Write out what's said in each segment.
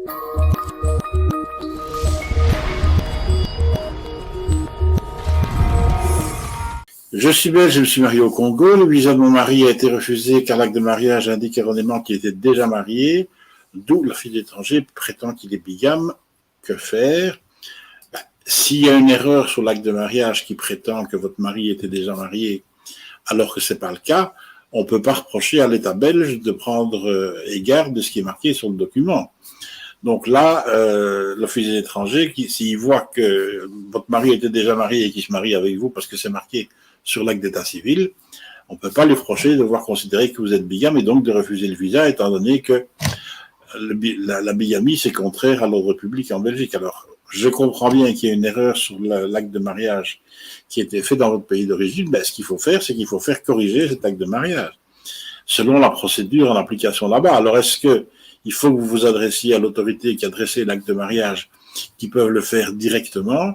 Je suis belge, je me suis marié au Congo. Le visa de mon mari a été refusé car l'acte de mariage indique erronément qu'il était déjà marié, d'où la fille d'étranger prétend qu'il est bigame. Que faire? S'il y a une erreur sur l'acte de mariage qui prétend que votre mari était déjà marié, alors que ce n'est pas le cas, on ne peut pas reprocher à l'État belge de prendre égard de ce qui est marqué sur le document. Donc là, l'office des étrangers, s'il voit que votre mari était déjà marié et qu'il se marie avec vous parce que c'est marqué sur l'acte d'état civil, on ne peut pas lui reprocher de devoir considérer que vous êtes bigame et donc de refuser le visa, étant donné que la bigamie, c'est contraire à l'ordre public en Belgique. Alors, je comprends bien qu'il y a une erreur sur l'acte de mariage qui a été fait dans votre pays d'origine. Ben, ce qu'il faut faire, c'est qu'il faut faire corriger cet acte de mariage selon la procédure en application là-bas. Alors, est-ce qu'il faut que vous vous adressiez à l'autorité qui a dressé l'acte de mariage, qui peuvent le faire directement,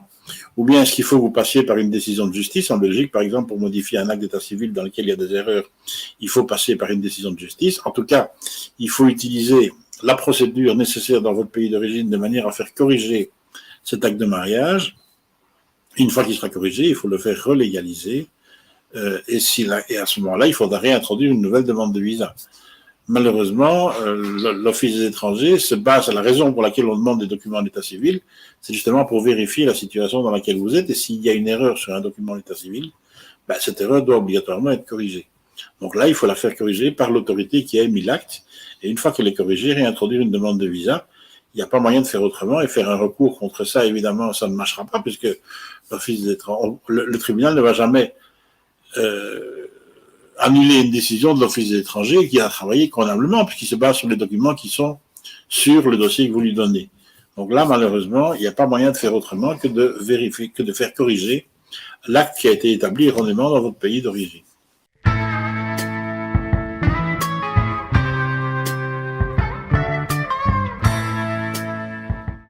ou bien est-ce qu'il faut que vous passiez par une décision de justice? En Belgique, par exemple, pour modifier un acte d'état civil dans lequel il y a des erreurs, il faut passer par une décision de justice. En tout cas, il faut utiliser la procédure nécessaire dans votre pays d'origine de manière à faire corriger cet acte de mariage. Une fois qu'il sera corrigé, il faut le faire relégaliser. Et à ce moment-là, il faudra réintroduire une nouvelle demande de visa. Malheureusement, l'Office des étrangers se base à la raison pour laquelle on demande des documents d'état civil, c'est justement pour vérifier la situation dans laquelle vous êtes, et s'il y a une erreur sur un document d'état civil, ben, cette erreur doit obligatoirement être corrigée. Donc là, il faut la faire corriger par l'autorité qui a émis l'acte, et une fois qu'elle est corrigée, réintroduire une demande de visa. Il n'y a pas moyen de faire autrement, et faire un recours contre ça, évidemment, ça ne marchera pas, puisque l'Office des étrangers, le tribunal ne va jamais annuler une décision de l'Office des étrangers qui a travaillé convenablement, puisqu'il se base sur les documents qui sont sur le dossier que vous lui donnez. Donc là, malheureusement, il n'y a pas moyen de faire autrement que de vérifier, que de faire corriger l'acte qui a été établi erronément dans votre pays d'origine.